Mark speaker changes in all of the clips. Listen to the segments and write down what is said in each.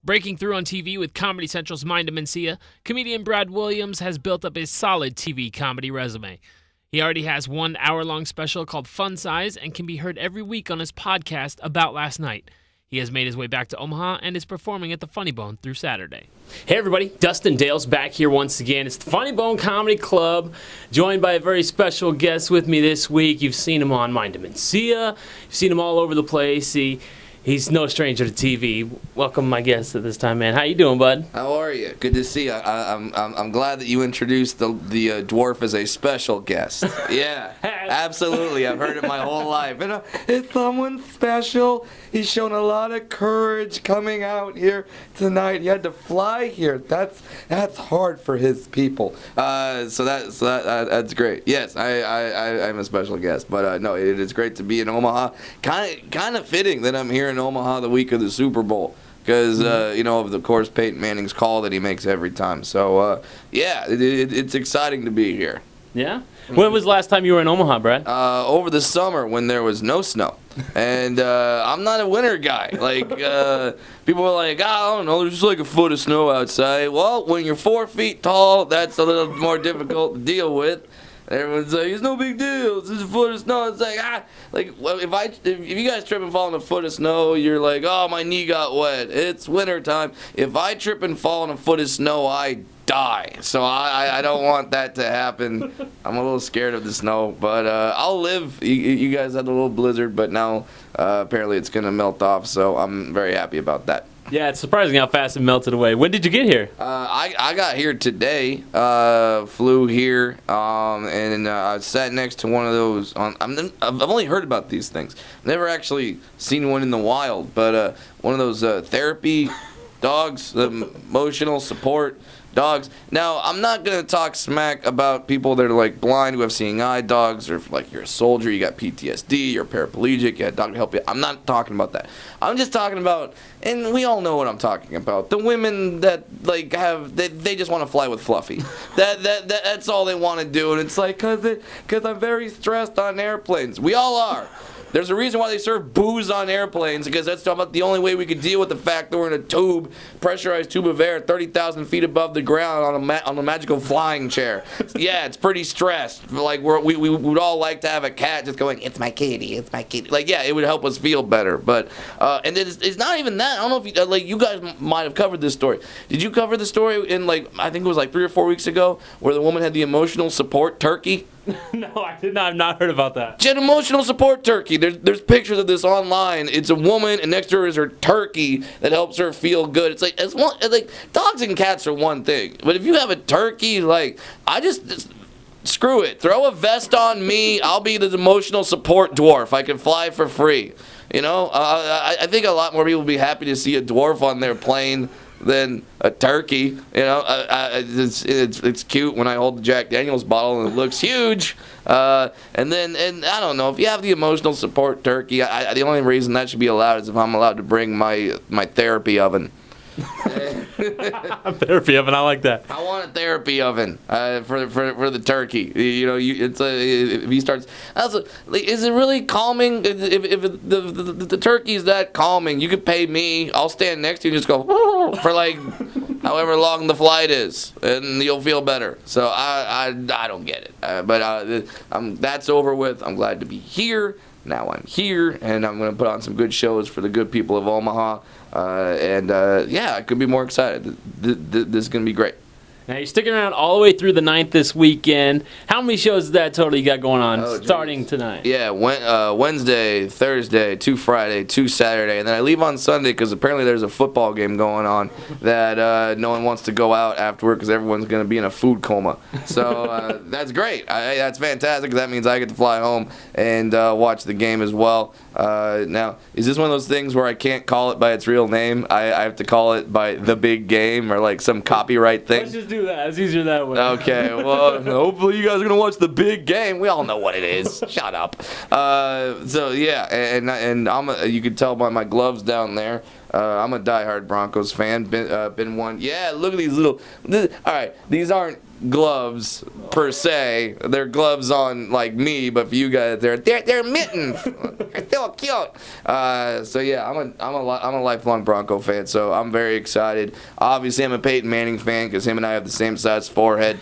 Speaker 1: Breaking through on TV with Comedy Central's Mind of Mencia, comedian Brad Williams has built up a solid TV comedy resume. He already has one hour-long special called Fun Size and can be heard every week on his podcast About Last Night. He has made his way back to Omaha and is performing at the Funny Bone through Saturday. Hey everybody, Dustin Dale's back here once again. It's the Funny Bone Comedy Club, joined by a very special guest with me this week. You've seen him on Mind of Mencia. You've seen him all over the place. He's no stranger to TV. Welcome, my guest at this time, man. How you doing, bud?
Speaker 2: How are you? Good to see you. I'm glad that you introduced the dwarf as a special guest. Yeah, absolutely. I've heard it my whole life. And it's someone special. He's shown a lot of courage coming out here tonight. He had to fly here. That's hard for his people. So that's great. Yes, I'm a special guest. But no, it is great to be in Omaha. Kind of fitting that I'm here in Omaha the week of the Super Bowl. Because, of course, Peyton Manning's call that he makes every time. So, it's exciting to be here.
Speaker 1: Yeah? When was the last time you were in Omaha, Brad?
Speaker 2: Over the summer when there was no snow. And I'm not a winter guy. Like, people are like, I don't know, there's just like a foot of snow outside. Well, when you're 4 feet tall, that's a little more difficult to deal with. Everyone's like, it's no big deal. It's just a foot of snow. It's like, well, if you guys trip and fall in a foot of snow, you're like, oh, my knee got wet. It's winter time. If I trip and fall in a foot of snow, I die. So I don't want that to happen. I'm a little scared of the snow, but I'll live. You guys had a little blizzard, but now apparently it's gonna melt off. So I'm very happy about that.
Speaker 1: Yeah, it's surprising how fast it melted away. When did you get here?
Speaker 2: I got here today, flew here, and I sat next to one of those. I've only heard about these things. Never actually seen one in the wild, but one of those therapy dogs, emotional support dogs. Now, I'm not going to talk smack about people that are like blind who have seeing eye dogs, or if, like, you're a soldier, you got PTSD, you're paraplegic, you had a dog to help you. I'm not talking about that. I'm just talking about, and we all know what I'm talking about, the women that like they just want to fly with Fluffy. That's all they want to do, and it's like because I'm very stressed on airplanes. We all are. There's a reason why they serve booze on airplanes, because that's about the only way we could deal with the fact that we're in a pressurized tube of air 30,000 feet above the ground on a magical flying chair. Yeah, it's pretty stressed. Like, we would all like to have a cat just going, it's my kitty, it's my kitty. Like, yeah, it would help us feel better. But and it's not even that. I don't know if you guys might have covered this story. Did you cover the story in, I think it was 3 or 4 weeks ago, where the woman had the emotional support turkey?
Speaker 1: No, I did not. I've not heard about that.
Speaker 2: She had emotional support turkey. There's pictures of this online. It's a woman, and next to her is her turkey that helps her feel good. It's like dogs and cats are one thing, but if you have a turkey, I just screw it. Throw a vest on me. I'll be the emotional support dwarf. I can fly for free. I think a lot more people would be happy to see a dwarf on their plane than a turkey. It's cute when I hold the Jack Daniels bottle and it looks huge. And I don't know, if you have the emotional support turkey, the only reason that should be allowed is if I'm allowed to bring my therapy oven.
Speaker 1: Therapy oven, I like that.
Speaker 2: I want a therapy oven for the turkey. If he starts, is it really calming? If the turkey is that calming, you could pay me. I'll stand next to you and just go for however long the flight is, and you'll feel better. So I don't get it. But that's over with. I'm glad to be here. Now I'm here, and I'm going to put on some good shows for the good people of Omaha. I could be more excited. This is going to be great.
Speaker 1: Now, you're sticking around all the way through the 9th this weekend. How many shows is that total you got going on starting tonight?
Speaker 2: Yeah, Wednesday, Thursday, 2 Friday, 2 Saturday, and then I leave on Sunday because apparently there's a football game going on that no one wants to go out afterward because everyone's going to be in a food coma. So that's great. That's fantastic because that means I get to fly home and watch the game as well. Now, is this one of those things where I can't call it by its real name? I have to call it by the big game or some copyright thing?
Speaker 1: Let's just do that. It's easier that way.
Speaker 2: Okay, well, hopefully you guys are going to watch the big game. We all know what it is. Shut up. So, yeah, and you can tell by my gloves down there. I'm a diehard Broncos fan. Been one. Yeah, look at these little. All right, these aren't gloves per se. They're gloves on like me, but for you guys, they're mittens. They're so cute. So yeah, I'm a lifelong Bronco fan. So I'm very excited. Obviously, I'm a Peyton Manning fan because him and I have the same size forehead.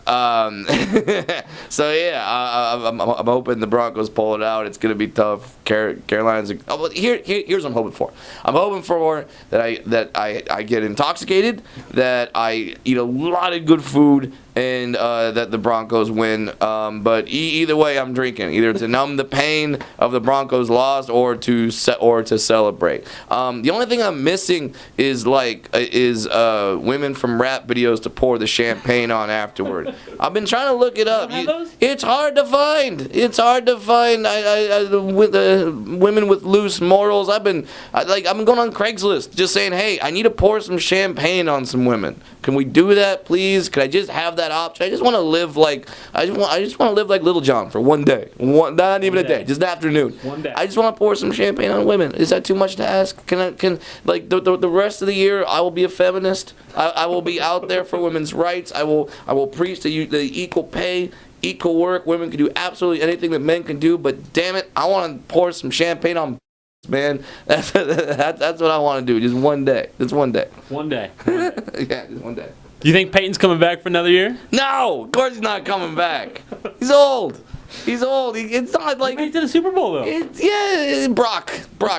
Speaker 2: So yeah, I'm hoping the Broncos pull it out. It's gonna be tough. Carolina's. Here's what I'm hoping for. I'm hoping for that I get intoxicated, that I eat a lot of good food, and that the Broncos win. But either way, I'm drinking, either to numb the pain of the Broncos loss or to celebrate. The only thing I'm missing is women from rap videos to pour the champagne on afterward. I've been trying to look it up. It's hard to find. Women with loose morals. I've been going on Craigslist just saying, hey, I need to pour some champagne on some women. Can we do that, please? Can I just have that option? I just want to live like Little John for one day. Not even a day, just an afternoon.
Speaker 3: One day.
Speaker 2: I just want to pour some champagne on women. Is that too much to ask? Can the rest of the year I will be a feminist. I will be out there for women's rights. I will preach the equal pay, equal work. Women can do absolutely anything that men can do. But damn it, I want to pour some champagne on. Man, that's what I want to do. Just one day. Just one day.
Speaker 3: One day.
Speaker 2: Yeah, just one day.
Speaker 3: Do you think Peyton's coming back for another year?
Speaker 2: No, of course he's not coming back. He's old. He's old. It's not like
Speaker 3: He did a Super Bowl though.
Speaker 2: Brock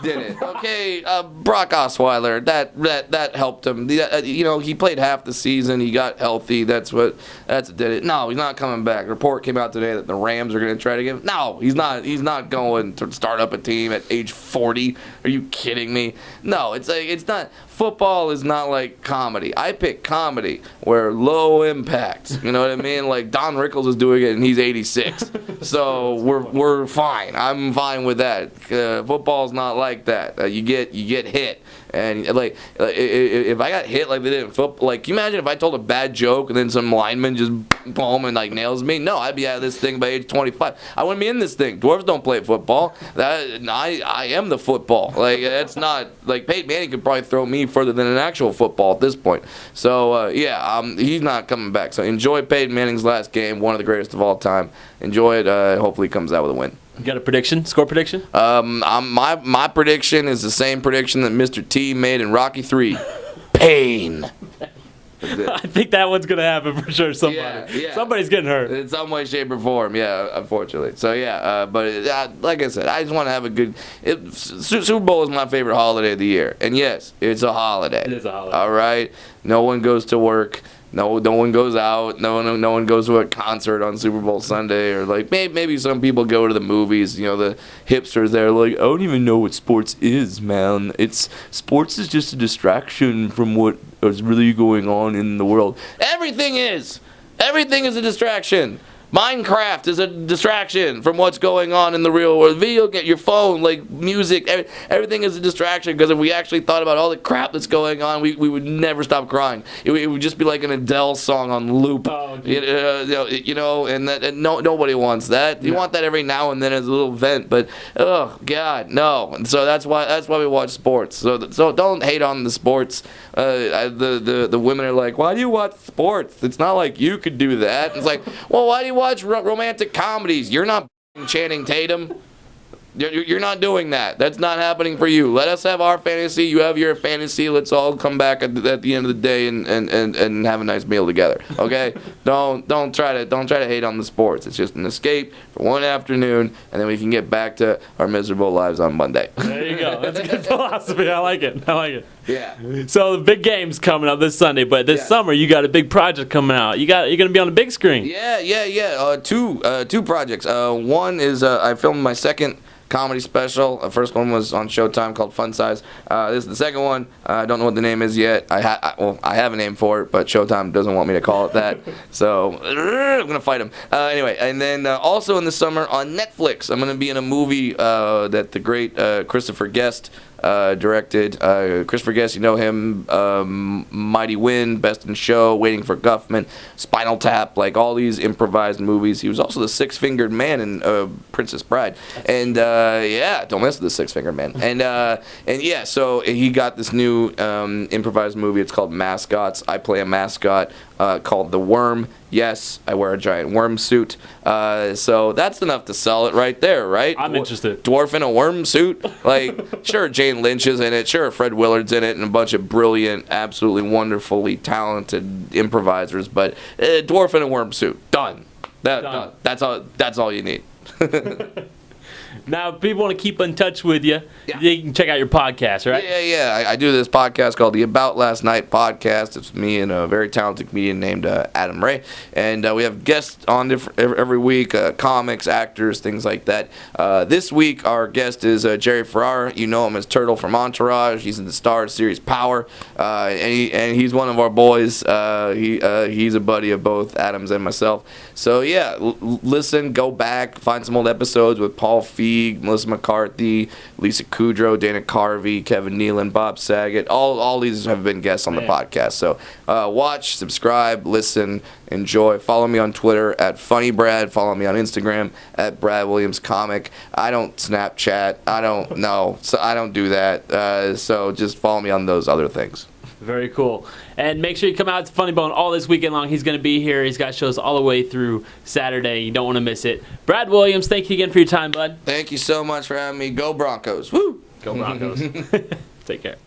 Speaker 2: did it. Okay, Brock Osweiler. That helped him. He played half the season. He got healthy. That's what did it. No, he's not coming back. Report came out today that the Rams are going to try to give. No, he's not. He's not going to start up a team at age 40. Are you kidding me? No, it's not. Football is not like comedy. I pick comedy where low impact. You know what I mean? Like Don Rickles is doing it and he's 86. So we're fine. I'm fine with that. Football's not like that. You get hit. And if I got hit like they did in football, can you imagine if I told a bad joke and then some lineman just boom and nails me? No, I'd be out of this thing by age 25. I wouldn't be in this thing. Dwarves don't play football. I am the football. That's not Peyton Manning could probably throw me further than an actual football at this point. So he's not coming back. So enjoy Peyton Manning's last game, one of the greatest of all time. Enjoy it. Hopefully, he comes out with a win.
Speaker 3: You got a prediction? Score prediction?
Speaker 2: My prediction is the same prediction that Mr. T made in Rocky 3. Pain.
Speaker 3: I think that one's gonna happen for sure.
Speaker 2: Yeah.
Speaker 3: Somebody's getting hurt
Speaker 2: in some way, shape, or form. Yeah, unfortunately. So but like I said, I just want to have a good. Super Bowl is my favorite holiday of the year, and yes, it's a holiday.
Speaker 3: It is a holiday.
Speaker 2: All right, no one goes to work. No one goes out. No one goes to a concert on Super Bowl Sunday, or maybe some people go to the movies. The hipsters there I don't even know what sports is, man. Sports is just a distraction from what is really going on in the world. Everything is a distraction. Minecraft is a distraction from what's going on in the real world. Video game, your phone, music, everything is a distraction, because if we actually thought about all the crap that's going on, we would never stop crying. It would just be like an Adele song on loop.
Speaker 3: Oh,
Speaker 2: and nobody wants that. You want that every now and then as a little vent, but oh God, no. And so that's why we watch sports. So don't hate on the sports. The women are like, why do you watch sports? It's not like you could do that. It's like, well, why do you watch romantic comedies? You're not Channing Tatum. You're not doing that. That's not happening for you. Let us have our fantasy. You have your fantasy. Let's all come back at the end of the day and have a nice meal together. Okay? Don't try to hate on the sports. It's just an escape for one afternoon, and then we can get back to our miserable lives on Monday.
Speaker 3: There you go. That's a good philosophy. I like it.
Speaker 2: Yeah.
Speaker 3: So the big game's coming up this Sunday, but this summer you got a big project coming out. You're gonna be on the big screen.
Speaker 2: Yeah. Two projects. One is I filmed my second comedy special. The first one was on Showtime called Fun Size. This is the second one. I don't know what the name is yet. I have a name for it, but Showtime doesn't want me to call it that. So I'm gonna fight him. Anyway, and then also in the summer on Netflix, I'm gonna be in a movie that the great Christopher Guest directed. Christopher Guest, you know him, Mighty Wind, Best in Show, Waiting for Guffman, Spinal Tap, like all these improvised movies. He was also the Six-Fingered Man in Princess Bride. And yeah, don't mess with the Six-Fingered Man. And yeah, so he got this new improvised movie. It's called Mascots. I play a mascot called The Worm. Yes, I wear a giant worm suit. So that's enough to sell it right there, right?
Speaker 3: I'm interested.
Speaker 2: Dwarf in a worm suit? Like, sure, Jane Lynch is in it. Sure, Fred Willard's in it, and a bunch of brilliant, absolutely wonderfully talented improvisers. But dwarf in a worm suit. Done. Done. That's all you need.
Speaker 3: Now, if people want to keep in touch with you,
Speaker 2: Yeah.
Speaker 3: they can check out your podcast, right?
Speaker 2: Yeah. I do this podcast called the About Last Night podcast. It's me and a very talented comedian named Adam Ray. And we have guests on every week, comics, actors, things like that. This week, our guest is Jerry Ferrara. You know him as Turtle from Entourage. He's in the Star series Power. And he's one of our boys. He's a buddy of both Adams and myself. So, yeah, listen, go back, find some old episodes with Paul Feig, Melissa McCarthy, Lisa Kudrow, Dana Carvey, Kevin Nealon, Bob Saget. All these have been guests on the podcast. So watch, subscribe, listen, enjoy. Follow me on Twitter at FunnyBrad. Follow me on Instagram at Brad Williams Comic. I don't Snapchat. I don't know. So I don't do that. So just follow me on those other things.
Speaker 3: Very cool. And make sure you come out to Funny Bone all this weekend long. He's going to be here. He's got shows all the way through Saturday. You don't want to miss it. Brad Williams, thank you again for your time, bud.
Speaker 2: Thank you so much for having me. Go Broncos. Woo!
Speaker 3: Go Broncos. Take care.